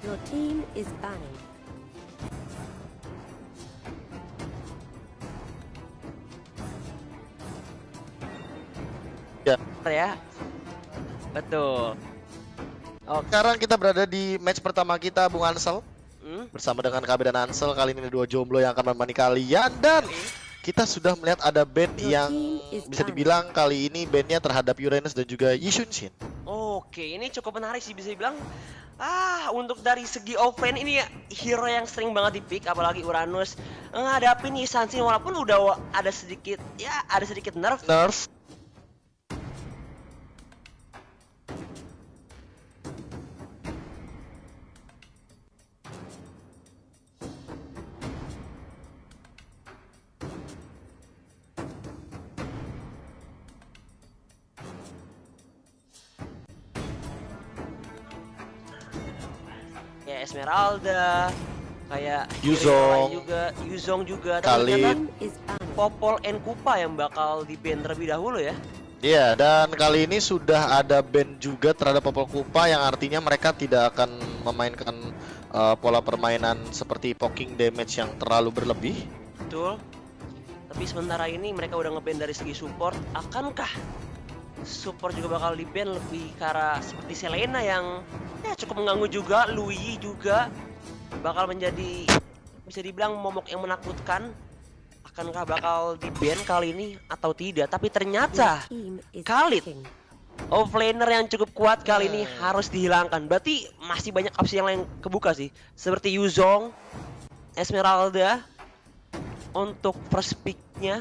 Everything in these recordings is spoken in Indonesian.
Your team is banning. Ya, betul. Oke. Sekarang kita berada di match pertama kita, Bung Ansel. Bersama dengan KB dan Ansel, kali ini ada dua jomblo yang akan menemani kalian. Dan kita sudah melihat ada band yang bisa dibilang kali ini bandnya terhadap Uranus dan juga Yishunshin. Oke, ini cukup menarik sih, bisa dibilang. Untuk dari segi offlane ini ya, hero yang sering banget di-pick, apalagi Uranus ngadapin Yishunshin walaupun udah ada sedikit nerf. Kayak Esmeralda, kayak Yuzong juga, Kalin, Popol and Kupa yang bakal di-ban terlebih dahulu ya. Iya, dan kali ini sudah ada ban juga terhadap Popol Kupa yang artinya mereka tidak akan memainkan pola permainan seperti poking damage yang terlalu berlebih. Betul. Tapi sementara ini mereka udah nge-ban dari segi support. Akankah support juga bakal di-ban lebih ke arah seperti Selena yang ya cukup mengganggu juga, Lui juga bakal menjadi bisa dibilang momok yang menakutkan. Akankah bakal di-ban kali ini atau tidak? Tapi ternyata Khalid, offlaner yang cukup kuat kali ini harus dihilangkan. Berarti masih banyak opsi yang lain kebuka sih, seperti Yuzong, Esmeralda untuk first pick-nya.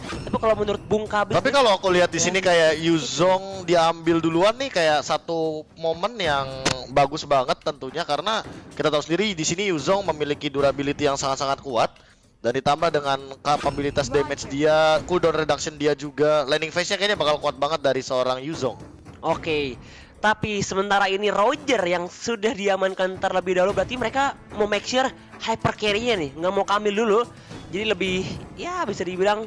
Tapi kalau menurut Bung Kabir, tapi kalau aku lihat di sini kayak Yuzong diambil duluan nih, kayak satu momen yang bagus banget tentunya, karena kita tahu sendiri di sini Yuzong memiliki durability yang sangat-sangat kuat dan ditambah dengan kapabilitas damage dia, cooldown reduction dia juga, landing phase-nya kayaknya bakal kuat banget dari seorang Yuzong. Oke. Tapi sementara ini Roger yang sudah diamankan terlebih dahulu, berarti mereka mau make sure hyper carry-nya nih, nggak mau Kamil dulu. Jadi lebih ya bisa dibilang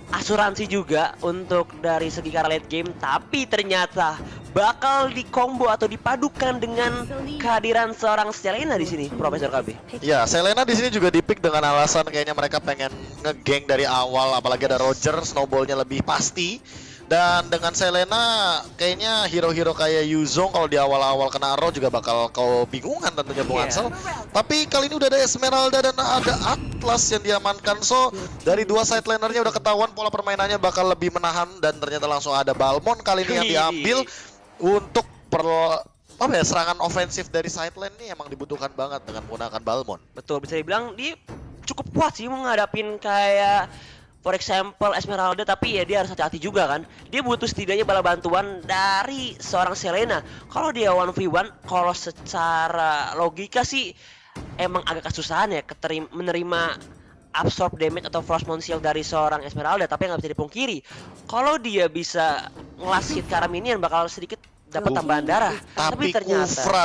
asuransi juga untuk dari segi cara late game, tapi ternyata bakal dikombo atau dipadukan dengan kehadiran seorang Selena di sini, Profesor KB. Ya, Selena di sini juga dipick dengan alasan kayaknya mereka pengen ngegeng dari awal, apalagi ada Roger, snowballnya lebih pasti. Dan dengan Selena, kayaknya hero-hero kayak Yuzong kalau di awal-awal kena arrow juga bakal kau bingungan tentunya Bung Ansel. Tapi kali ini udah ada Esmeralda dan ada Atlas yang diamankan. So, dari dua side lanernya udah ketahuan pola permainannya bakal lebih menahan. Dan ternyata langsung ada Balmond kali ini yang diambil untuk serangan ofensif dari side lane nih emang dibutuhkan banget dengan menggunakan Balmond. Betul, bisa dibilang dia cukup kuat sih menghadapin kayak for example Esmeralda, tapi ya dia harus hati-hati juga kan. Dia butuh setidaknya bala bantuan dari seorang Selena. Kalau dia 1v1, kalau secara logika sih emang agak kesusahan ya menerima absorb damage atau frost shield dari seorang Esmeralda. Tapi nggak bisa dipungkiri, kalau dia bisa nge-last hit ke arah minion bakal sedikit dapat tambahan darah. Tapi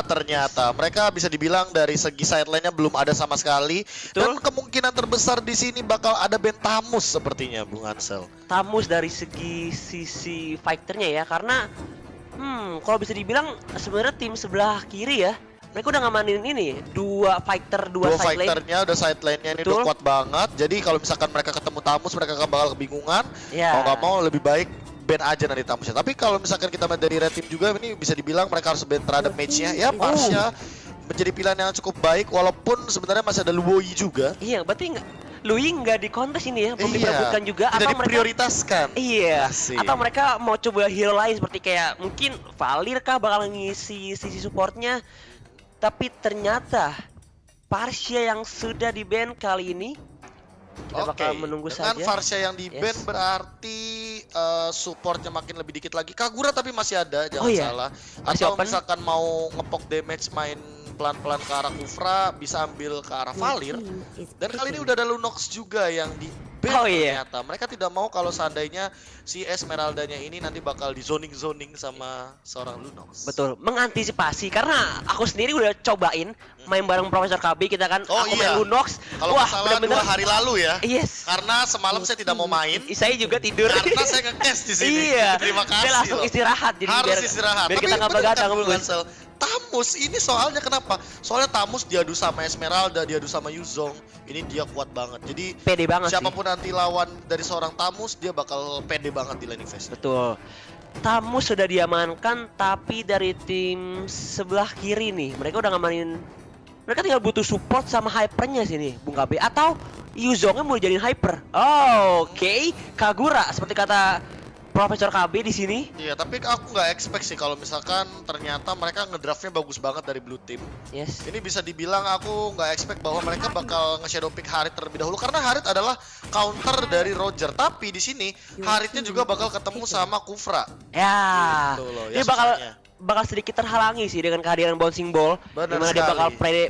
ternyata mereka bisa dibilang dari segi side line-nya belum ada sama sekali. Dan kemungkinan terbesar di sini bakal ada band Tamus sepertinya, Bung Ansel. Tamus dari sisi fighternya ya, karena kalau bisa dibilang sebenarnya tim sebelah kiri ya, mereka udah ngamanin ini dua side lane. Fighternya udah side lane-nya ini udah kuat banget. Jadi kalau misalkan mereka ketemu Tamus, mereka bakal kebingungan. Kalau nggak mau lebih baik ban aja nanti Tamusnya. Tapi kalau misalkan kita main dari red team juga, ini bisa dibilang mereka harus ban terhadap match-nya. Ya, Parsha menjadi pilihan yang cukup baik, walaupun sebenarnya masih ada Luoi juga. Iya, berarti Lui nggak di kontes ini ya, belum diperebutkan juga. Tidak diprioritaskan. Iya. Atau mereka mau coba hero lain seperti kayak mungkin Valir kah bakal ngisi sisi supportnya. Tapi ternyata Parsha yang sudah di-ban kali ini. Kita bakal menunggu saja. Dengan Varsha yang di-ban berarti supportnya makin lebih dikit lagi. Kagura tapi masih ada, jangan salah. Atau misalkan mau ngepok damage main pelan-pelan ke arah Kufra, bisa ambil ke arah Valir. Dan kali ini udah ada Lunox juga yang di-ban ternyata. Mereka tidak mau kalau seandainya si Esmeraldanya ini nanti bakal di zoning sama seorang Lunox. Betul, mengantisipasi karena aku sendiri udah cobain main bareng Profesor KB, kita kan main Lunox. Kalau masalah bener-bener 2 hari lalu ya. Yes. Karena semalam saya tidak mau main. Saya juga tidur. Karena saya nge-cash di sini. Iya. Terima kasih. Saya langsung istirahat jadi harus istirahat. biar kita nggak begadang. Tamus ini soalnya kenapa? Soalnya Tamus diadu sama Esmeralda, diadu sama Yuzong. Ini dia kuat banget. Jadi Pede banget siapapun nanti lawan dari seorang Tamus, dia bakal pede banget di laning phase. Betul. Tamus sudah diamankan, tapi dari tim sebelah kiri nih, mereka udah ngamanin. Mereka tinggal butuh support sama hypernya sini, Bung KB. Atau Yuzongnya mau dijadiin hyper. Oke. Kagura seperti kata Profesor KB di sini. Iya, tapi aku nggak expect sih kalau misalkan ternyata mereka ngedraftnya bagus banget dari blue team. Yes. Ini bisa dibilang aku nggak expect bahwa mereka bakal nge-shadow pick Harit terlebih dahulu karena Harit adalah counter dari Roger. Tapi di sini Haritnya juga bakal ketemu sama Kufra. Ya. Gitu loh, ya Dia bakal susahnya. bakal sedikit terhalangi sih dengan kehadiran bouncing ball. Benar Dimana dia sekali. bakal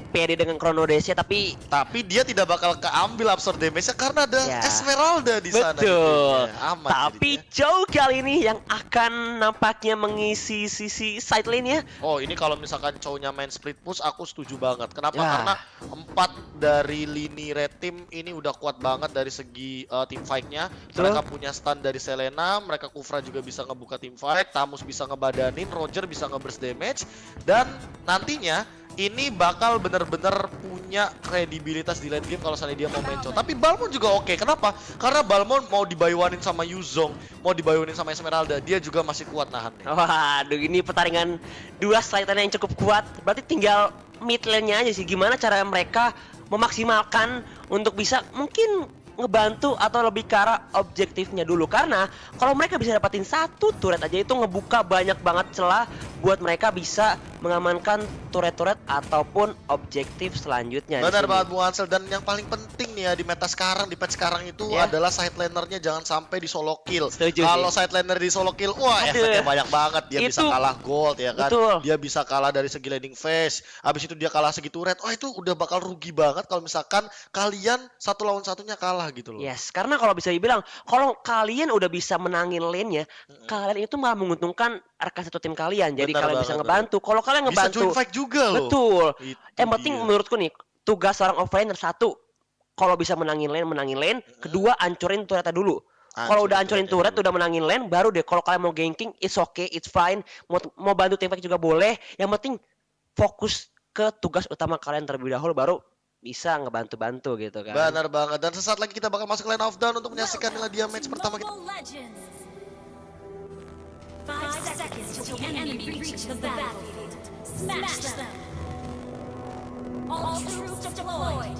pede dengan Chrono Dash-nya, tapi Tapi dia tidak bakal keambil absorb damage-nya karena ada Ya. Esmeralda di sana. betul. Gitu. Aman Tapi jadinya. Chow kali ini yang akan nampaknya mengisi sisi side lane-nya. Oh, ini kalau misalkan cowoknya main split push aku setuju banget. Kenapa? Ya. Karena 4 dari lini red team ini udah kuat banget dari segi team fight-nya. Betul. Mereka punya stun dari Selena, mereka Kufra juga bisa ngebuka team fight, Tamus bisa ngebadanin, Roger bisa nge-burst damage, dan nantinya ini bakal bener-bener punya kredibilitas di lane game kalau misalnya dia mau main Chow. Tapi Balmon juga oke. Kenapa? Karena Balmon mau dibayuanin sama Yuzong, mau dibayuanin sama Esmeralda, dia juga masih kuat nahannya. Waduh, ini pertandingan dua side lane yang cukup kuat. Berarti tinggal mid lane-nya aja sih. Gimana cara mereka memaksimalkan untuk bisa mungkin ngebantu atau lebih ke arah objektifnya dulu. Karena kalau mereka bisa dapatin satu turret aja itu ngebuka banyak banget celah buat mereka bisa mengamankan turret-turret ataupun objektif selanjutnya. Benar di sini. banget Bu Ansel, dan yang paling penting nih ya di meta sekarang, di patch sekarang itu Ya. adalah side lanernya jangan sampai di solo kill. Setuju Kalau sih. side laner di solo kill, wah Aduh. efeknya banyak banget. Dia bisa Itu- kalah gold ya kan. Betul. Dia bisa kalah dari segi laning phase. Habis itu dia kalah segi turret. Wah itu udah bakal rugi banget kalau misalkan kalian satu lawan satunya kalah gitu loh. Yes, karena kalau bisa dibilang, kalau kalian udah bisa menangin lane-nya, kalian itu malah menguntungkan rekan satu tim kalian. Jadi Benar kalian bisa banget, ngebantu. Kalau kalian Bisa ngebantu, join fight juga loh. betul. Itu Yang penting dia. menurutku nih, tugas seorang offlaner satu, kalau bisa menangin lane. Kedua, ancurin turretnya dulu. Kalau udah ancurin turret, dulu. udah menangin lane, baru deh kalau kalian mau ganking, it's okay, it's fine. Mau bantu tim fight juga boleh. Yang penting fokus ke tugas utama kalian terlebih dahulu, baru bisa ngebantu-bantu gitu kan. Benar banget. Dan sesaat lagi kita bakal masuk line of down untuk menyaksikan dia match pertama kita. Mobile Legends. 5 seconds till the enemy reaches the battlefield. Smash them. All troops deployed.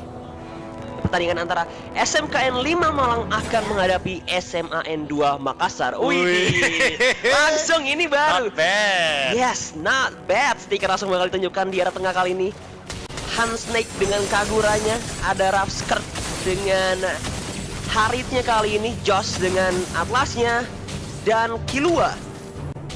Pertandingan antara SMKN 5 Malang akan menghadapi SMAN 2 Makassar. Wih. Wih, langsung ini baru. Not bad. Yes, not bad. Stiker langsung bakal ditunjukkan di arah tengah kali ini. Hans Snake dengan Kaguranya, ada Rapskirt dengan Haritnya kali ini, Josh dengan Atlasnya, dan Killua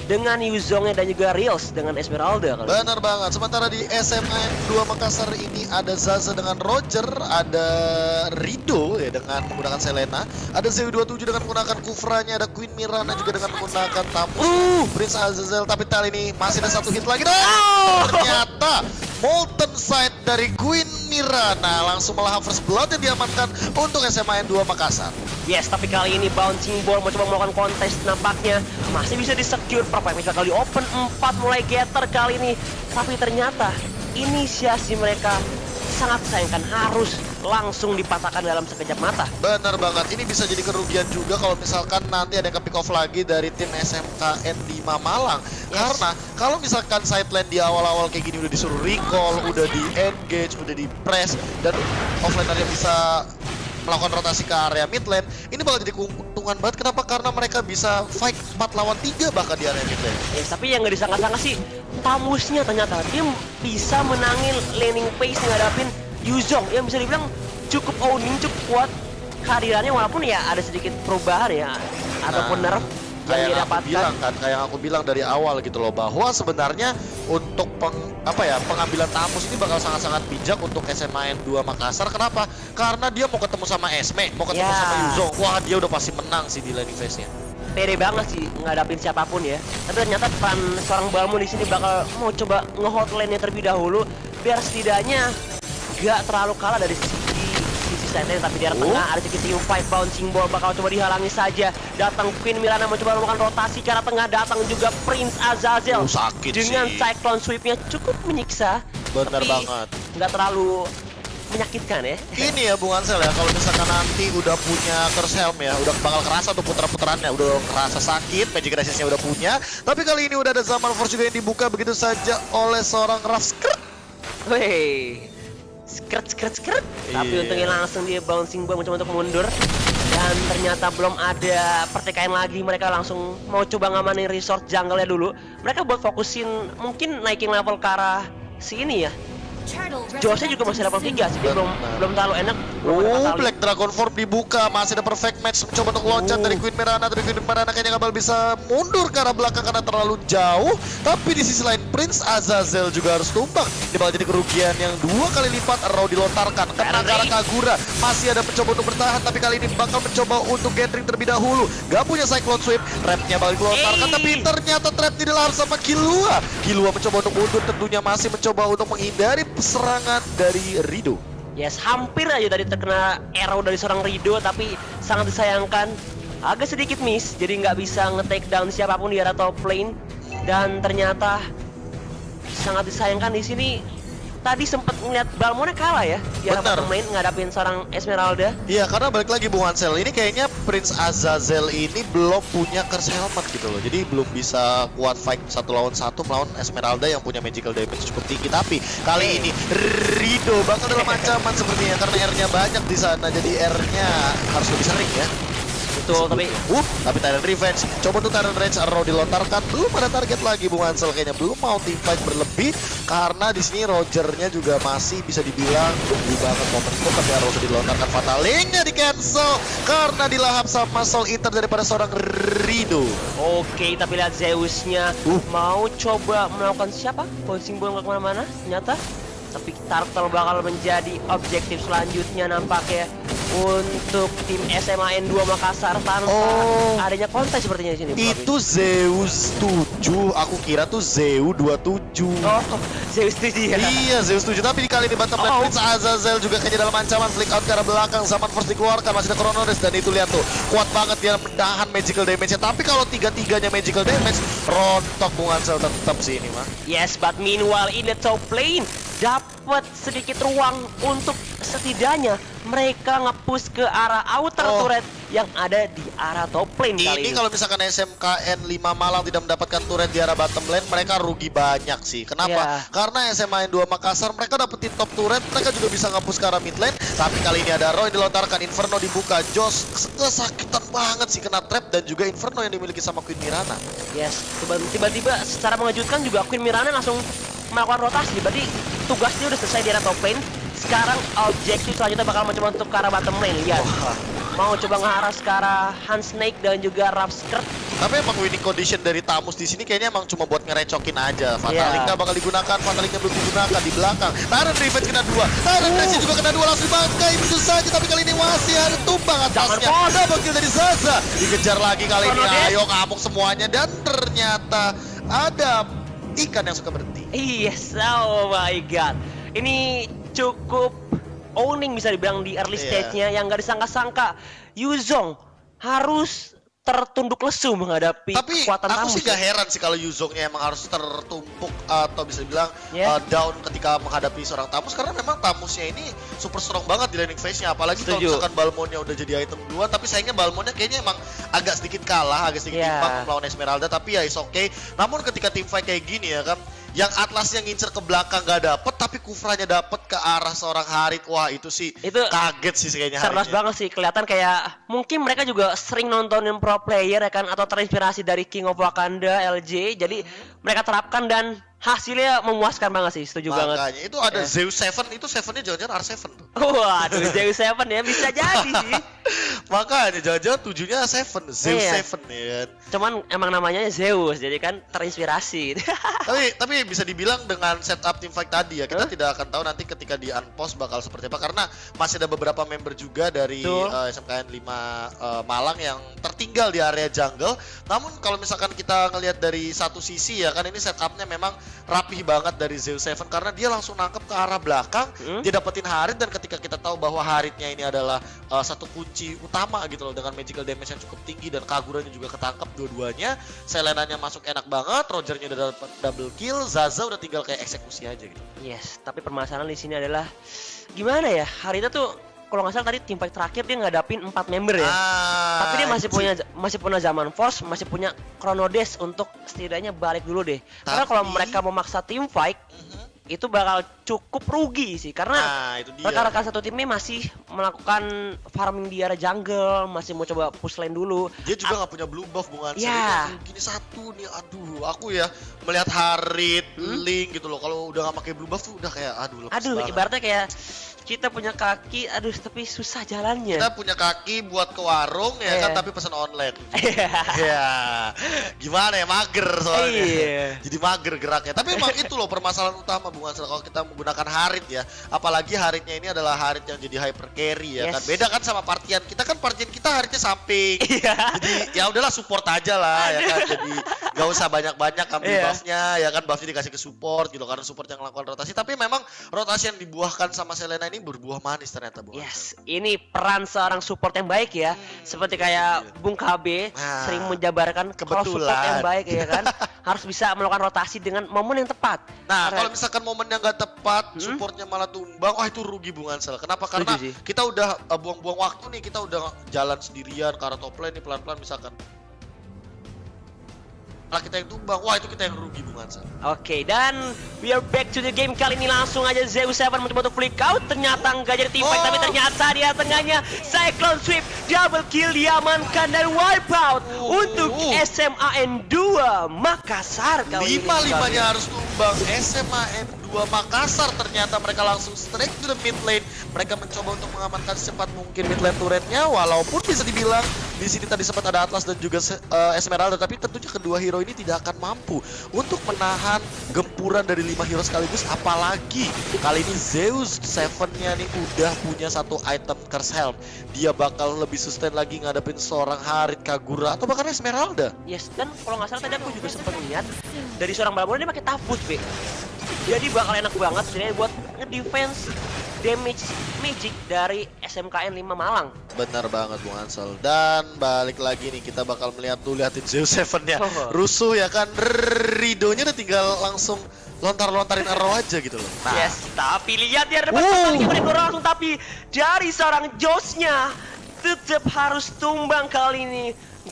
dengan Yuzongnya dan juga Reels dengan Esmeralda kali ini. Benar banget. Sementara di SMA 2 Makassar ini ada Zaza dengan Roger, ada Rido ya dengan menggunakan Selena, ada ZW27 dengan menggunakan Kufranya, ada Queen Mirana juga dengan menggunakan Tamus, Prince Azazel. Tapi kali ini masih ada satu hit lagi dan ternyata Molten Sight dari Queen Mirana langsung malah first blood yang diamankan untuk SMA 2 Makassar. Yes, tapi kali ini bouncing ball mau coba melakukan kontes nampaknya masih bisa di-secure. Performance kali open 4 mulai getter kali ini. Tapi ternyata inisiasi mereka sangat sayangkan, harus langsung dipatahkan dalam sekejap mata. Bener banget, ini bisa jadi kerugian juga kalau misalkan nanti ada yang ke pick off lagi dari tim SMKN 5 Malang. Karena kalau misalkan side lane di awal-awal kayak gini udah disuruh recall, udah di engage, udah di press, dan offlanernya bisa melakukan rotasi ke area mid lane, ini bakal jadi keuntungan banget. Kenapa? Karena mereka bisa fight 4 lawan 3 bahkan di area mid lane. Yes, tapi yang nggak disangka-sangka sih Tamusnya ternyata dia bisa menangin laning phase ngadapin Yuzong yang bisa dibilang cukup owning, cukup kuat kehadirannya, walaupun ya ada sedikit perubahan ya ataupun nerf yang dia dapatkan. Kayak yang aku bilang dari awal gitu loh, bahwa sebenarnya untuk pengambilan Tamus ini bakal sangat-sangat bijak untuk SMAN 2 Makassar. Kenapa? Karena dia mau ketemu sama Esme, mau ketemu Ya. sama Yuzong. Wah, dia udah pasti menang sih di laning phase-nya. Pede banget sih ngadapin siapapun ya. Tapi ternyata peran seorang Balmon di sini bakal mau coba nge-hot lane-nya terlebih dahulu biar setidaknya gak terlalu kalah dari sisi side lane, tapi di arah tengah ada sedikit team fight. Bouncing ball bakal coba dihalangi saja. Datang Queen Mirana mencoba melakukan rotasi ke arah tengah. Datang juga Prince Azazel Sakit dengan sih. Cyclone Sweep-nya cukup menyiksa. Bener tapi banget. nggak terlalu menyakitkan ya. Ini ya Bung Ansel ya, kalau misalkan nanti udah punya Curse Helm ya, udah bakal kerasa tuh putra-putrannya, udah kerasa sakit, Magic Resistance-nya udah punya. Tapi kali ini udah ada Zaman Force juga yang dibuka begitu saja oleh seorang Rafskrt. Wih, skrt. Tapi Iya. untungnya langsung dia bouncing ball mencoba untuk mundur. Dan ternyata belum ada pertikaian lagi, mereka langsung mau coba ngamanin resort jungle-nya dulu. Mereka buat fokusin mungkin naikin level ke arah si ini ya. Joshnya juga masih level 3 sih, dia belum terlalu enak. Black Dragon Form dibuka, masih ada perfect match mencoba untuk loncat dari Queen Mirana, tapi Queen Mirana kayaknya nggak bakal bisa mundur ke arah belakang karena terlalu jauh. Tapi di sisi lain Prince Azazel juga harus tumbang. Ini bakal jadi kerugian yang 2 kali lipat. Raw dilontarkan, kena ke arah Kagura, masih ada mencoba untuk bertahan, tapi kali ini bakal mencoba untuk gathering terlebih dahulu. Gak punya Cyclone Sweep, trapnya bakal dilontarkan, tapi ternyata trap dilarang sama Killua. Killua mencoba untuk mundur, tentunya masih mencoba untuk menghindari serangan dari Rido. Yes, hampir aja tadi terkena arrow dari seorang Rido, tapi sangat disayangkan. Agak sedikit miss, jadi nggak bisa nge-take down siapapun di arah top lane. Dan ternyata sangat disayangkan di sini. Tadi sempat ngeliat Balmonnya kalah ya di arah Bener. bottom lane ngadapin seorang Esmeralda. Iya, karena balik lagi Bung Ansel, ini kayaknya Prince Azazel ini belum punya Curse Helmet gitu loh. Jadi belum bisa kuat fight 1 lawan 1 melawan Esmeralda yang punya magical damage cukup tinggi. Tapi kali ini Rido bakal dalam ancaman sepertinya karena R-nya banyak di sana. Jadi R-nya harus lebih sering ya. Betul, tapi Tapi Tyrant Revenge, coba tuh Tyrant Revenge Arrow dilontarkan, belum ada target lagi Bung Ansel, kayaknya belum mau team fight berlebih karena di sini Roger-nya juga masih bisa dibilang tunggu banget momentum, tapi Arrow sudah dilontarkan, Fatal Link-nya di cancel karena dilahap sama Soul Eater daripada seorang Rido. oke, tapi lihat Zeus-nya mau coba melakukan siapa? Bouncing ball nggak kemana-mana, ternyata. Tapi Turtle bakal menjadi objektif selanjutnya nampaknya untuk tim SMAN 2 Makassar tanpa adanya kontes sepertinya di sini. Itu Zeus 7, aku kira tuh Zeus 27. Oh, Zeus 7 ya. Iya, Zeus 7, tapi di kali ini bottom lane Prince Azazel juga kayaknya dalam ancaman, flick out ke arah belakang, Zaman Force dikeluarkan, masih ada Chronoris, dan itu lihat tuh, kuat banget dia menahan magical damage-nya, tapi kalau tiga-tiganya magical damage, rontok Bung Ansel tetap sih ini mah. Yes, but meanwhile in the top lane dapat sedikit ruang untuk setidaknya mereka nge-push ke arah outer turret yang ada di arah top lane kali Ini ini. kalau misalkan SMKN 5 Malang tidak mendapatkan turret di arah bottom lane, mereka rugi banyak sih. Kenapa? Yeah. Karena SMKN 2 Makassar mereka dapetin top turret, mereka juga bisa nge-push ke arah mid lane. Tapi kali ini ada Roy dilontarkan, Inferno dibuka, Josh kesakitan banget sih kena trap, dan juga Inferno yang dimiliki sama Queen Mirana. Yes, tiba-tiba secara mengejutkan juga Queen Mirana langsung melakukan rotasi. Berarti tugasnya udah selesai di arah top lane. Sekarang objektif selanjutnya bakal mencoba untuk ke arah bottom lane. Lihat, mau coba ngarah ke arah Hans Snake dan juga Rafskrt. Tapi emang winning condition dari Tamus di sini kayaknya emang cuma buat ngerecokin aja. Fatal Link-nya bakal digunakan, Fatal Link-nya belum digunakan di belakang. Tyrant Revenge kena 2, Tyrant Revenge juga kena 2, langsung bangkai begitu saja. Tapi kali ini masih ada tumbang atasnya. Double kill dari Zaza, dikejar lagi kali ini. Ayo ngamuk semuanya, dan ternyata ada ikan yang suka berhenti. Yes, oh my god. Ini cukup owning bisa dibilang di early stage-nya yang nggak disangka-sangka. Yuzong harus tertunduk lesu menghadapi kekuatan aku Tamus. sih gak heran sih kalau Yuzongnya emang harus tertumpuk atau bisa dibilang down ketika menghadapi seorang Tamus, karena memang Tamusnya ini super strong banget di laning phase-nya, apalagi kalau misalkan Balmonnya udah jadi item 2, tapi sayangnya Balmonnya kayaknya emang agak sedikit kalah, agak sedikit timpang melawan Esmeralda, tapi ya is okay. Namun ketika team fight kayak gini ya kan, yang Atlasnya ngincer ke belakang gak dapet, tapi Kufranya dapet ke arah seorang Harit. Wah itu sih kaget sih kayaknya. Cerdas banget sih, kelihatan kayak mungkin mereka juga sering nontonin pro player ya kan, atau terinspirasi dari King of Wakanda LJ, jadi mereka terapkan dan hasilnya memuaskan banget sih, setuju banget. Makanya itu ada Zeus 7, itu 7-nya jangan-jangan R7 tuh. Waduh, Zeus 7 ya, bisa jadi sih. Makanya jangan-jangan 7-nya 7, Zeus 7 ya kan. Cuman emang namanya Zeus, jadi kan terinspirasi. Tapi bisa dibilang dengan setup team fight tadi ya, kita tidak akan tahu nanti ketika di unpost bakal seperti apa, karena masih ada beberapa member juga dari SMKN 5 Malang yang tertinggal di area jungle. Namun kalau misalkan kita ngelihat dari satu sisi ya kan, ini setupnya memang rapih banget dari Zeus Seven karena dia langsung nangkep ke arah belakang, dia dapetin Harit, dan ketika kita tahu bahwa Haritnya ini adalah satu kunci utama gitu loh dengan magical damage yang cukup tinggi dan Kaguranya juga ketangkep dua-duanya, Selenanya masuk enak banget, Rogernya udah dapat double kill, Zaza udah tinggal kayak eksekusi aja gitu. Yes, tapi permasalahan di sini adalah gimana ya? Harita tuh kalau nggak salah tadi tim fight terakhir dia ngadapin 4 member ya. Tapi dia masih punya Zaman Force, masih punya Chronodes untuk setidaknya balik dulu deh. Karena kalau mereka memaksa tim fight itu bakal cukup rugi sih karena rekan-rekan satu timnya masih melakukan farming di area jungle, masih mau coba push lane dulu. Dia juga nggak punya blue buff bunga ya. Gini satu nih, aduh aku ya melihat Harit, Link gitu loh, kalau udah nggak pakai blue buff tuh udah kayak aduh banget. Ibaratnya kayak kita punya kaki, aduh tapi susah jalannya. Kita punya kaki buat ke warung ya kan, tapi pesan online. Ya, gimana ya, mager soalnya. Jadi mager geraknya. Tapi emang itu loh permasalahan utama Bung Ansel kalau kita menggunakan Harit ya. Apalagi Haritnya ini adalah Harit yang jadi hyper carry ya kan. Beda kan sama partian kita, kan partian kita Haritnya samping. Jadi ya udahlah support aja lah ya kan. Jadi gak usah banyak-banyak ambil buffnya ya kan, buffnya dikasih ke support gitu karena support yang melakukan rotasi. Tapi memang rotasi yang dibuahkan sama Selena ini berbuah manis ternyata Bung Ansel. Ini peran seorang support yang baik ya. Seperti kayak Bung KB sering menjabarkan kalau support yang baik ya kan harus bisa melakukan rotasi dengan momen yang tepat. Nah, kalau misalkan momen yang gak tepat, supportnya malah tumbang, wah itu rugi Bung Ansel. Kenapa? Karena kita udah buang-buang waktu nih, kita udah jalan sendirian ke arah top lane nih pelan-pelan misalkan. Malah kita yang tumbang, wah itu kita yang rugi Bung Ansel. Oke, dan we are back to the game. Kali ini langsung aja Zeus Seven mencoba untuk flick out. Ternyata enggak jadi team fight, tapi ternyata dia tengahnya Cyclone Sweep, double kill diamankan dan wipe out untuk SMAN 2 Makassar. 5-5-nya harus tumbang. SMAN 2 Makassar ternyata mereka langsung straight to the mid lane. Mereka mencoba untuk mengamankan secepat mungkin mid lane turretnya, walaupun bisa dibilang di sini tadi sempat ada Atlas dan juga Esmeralda, tapi tentunya kedua hero ini tidak akan mampu untuk menahan gempuran dari 5 hero sekaligus. Apalagi kali ini Zeus Seven-nya nih udah punya satu item Curse Helm. Dia bakal lebih sustain lagi ngadepin seorang Harit, Kagura, atau bahkan Esmeralda. Yes, dan kalau nggak salah tadi aku juga sempat lihat dari seorang Balmora dia pakai Tafus, B. Jadi bakal enak banget sebenarnya buat ngedefense damage magic dari SMKN 5 Malang. Benar banget Bung Ansel. Dan balik lagi nih kita bakal melihat tuh, liatin Zeus Seven-nya rusuh ya kan. Ridonya udah tinggal langsung lontarin arrow aja gitu loh. Nah. Yes, tapi lihat dia dapat langsung, tapi dari seorang Josnya tetap harus tumbang kali ini.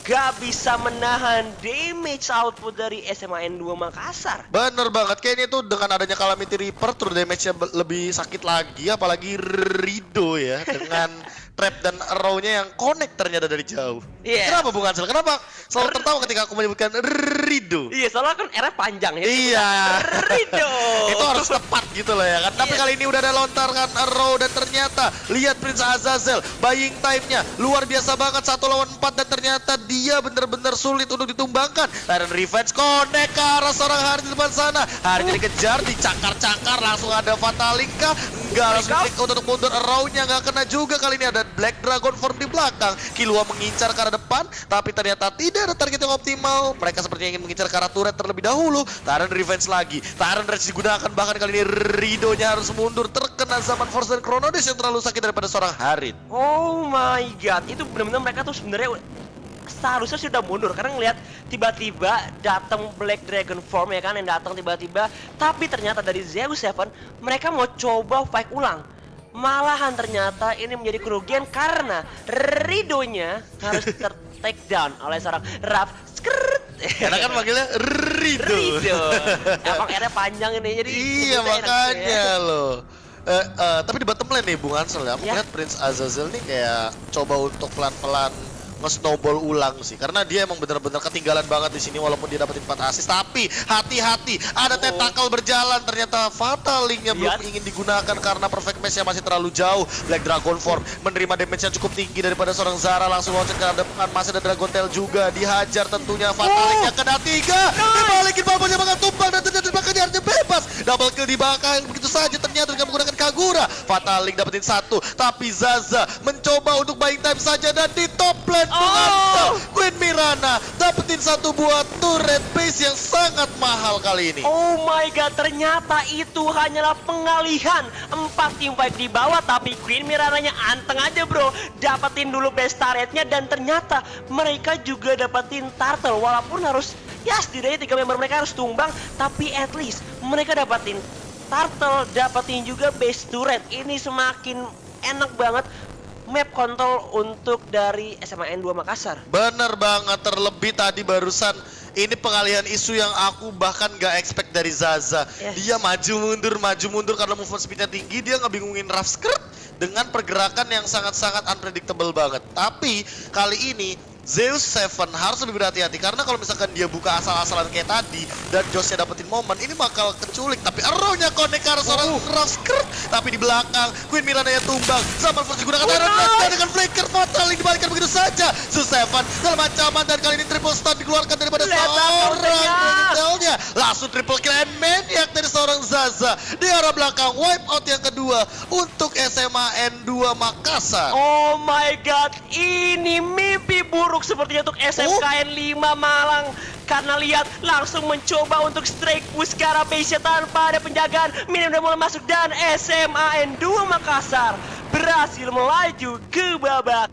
Gak bisa menahan damage output dari SMAN 2 Makassar. Bener banget, kayaknya tuh dengan adanya Calamity Reaper tuh damage-nya lebih sakit lagi. Apalagi Rido ya dengan trap dan arrow-nya yang connect ternyata dari jauh. Kenapa Bung Ansel? Kenapa selalu tertawa ketika aku menyebutkan Rido? Iya, soalnya kan era panjang ya. Iya. Rido. Itu harus tepat gitu loh ya kan. Tapi kali ini udah ada lontarkan arrow dan ternyata lihat Prince Azazel buying time-nya luar biasa banget, 1 lawan 4, dan ternyata dia bener-bener sulit untuk ditumbangkan. Tyrant Revenge connect ke arah seorang Harit di depan sana. Harit dikejar, dicakar-cakar, langsung ada Fatalika. Enggak, langsung click out untuk mundur, arrow-nya nggak kena juga. Kali ini ada Black Dragon form di belakang. Killua mengincar ke arah depan, tapi ternyata tidak ada target yang optimal. Mereka sepertinya ingin mengincar ke arah turret terlebih dahulu. Tyrant Revenge lagi, Tyrant Revenge digunakan, bahkan kali ini Ridonya harus mundur, terkena Zaman Force dan Chronodes yang terlalu sakit daripada seorang Harit. Oh my god, itu benar-benar mereka tuh sebenarnya seharusnya sudah mundur karena ngelihat tiba-tiba datang Black Dragon form ya kan, yang datang tiba-tiba, tapi ternyata dari Zeus Seven mereka mau coba fight ulang. Malahan ternyata ini menjadi kerugian karena Ridonya harus take down oleh seorang Raf Skrt. Karena kan manggilnya Rido. Emang R-nya panjang ini, jadi iya makanya loh. Tapi di bottom lane nih Bung Ansel ya, aku lihat Prince Azazel nih kayak coba untuk pelan-pelan nge-snowball ulang sih, karena dia emang bener-bener ketinggalan banget di sini walaupun dia dapetin 4 assist. Tapi hati-hati, ada tentakel berjalan, ternyata Fatal Link-nya belum ingin digunakan karena perfect match-nya masih terlalu jauh. Black Dragon form menerima damage yang cukup tinggi daripada seorang Zara, langsung loncat ke arah depan. Masih ada Dragon Tail juga, dihajar tentunya. Fatal Link-nya kena 3, dibalikin bubble-nya bakal tumbang dan ternyata dibakar harusnya bebas. Double kill di belakang begitu saja ternyata dengan menggunakan Kagura. Fatal Link dapetin 1, tapi Zaza mencoba untuk buying time saja, dan di top lane Dan Queen Mirana dapetin satu buah turret base yang sangat mahal kali ini. Oh my god, ternyata itu hanyalah pengalihan 4 team fight di bawah, tapi Queen Mirananya anteng aja bro, dapetin dulu base turretnya, dan ternyata mereka juga dapetin turtle, walaupun harus ya setidaknya 3 member mereka harus tumbang, tapi at least mereka dapetin turtle, dapetin juga base turret. Ini semakin enak banget map kontrol untuk dari SMA N2 Makassar. Bener banget, terlebih tadi barusan ini pengalihan isu yang aku bahkan gak expect dari Zaza. Yes. Dia maju mundur karena movement speednya tinggi, dia ngebingungin Rough Skirt dengan pergerakan yang sangat-sangat unpredictable banget. Tapi kali ini Zeus 7 harus lebih berhati-hati, karena kalau misalkan dia buka asal-asalan kayak tadi dan Joshnya dapetin momen, ini bakal keculik. Tapi arrownya connect ke arah seorang Rough Skirt, tapi di belakang Queen Mirana yang tumbang. Zaman Force digunakan dan dengan flicker fatal yang dibalikan begitu saja. Zeus 7 dalam ancaman, dan kali ini triple stun dikeluarkan daripada seorang Intelnya. Langsung triple kill and maniac dari seorang Zaza di arah belakang. Wipe out yang kedua untuk SMA N2 Makassar. Oh my god, ini mimpi buruk sepertinya untuk SMKN 5 Malang. Karena lihat, langsung mencoba untuk strike push ke arah base tanpa ada penjagaan. Minim udah mulai masuk, dan SMAN 2 Makassar berhasil melaju ke babak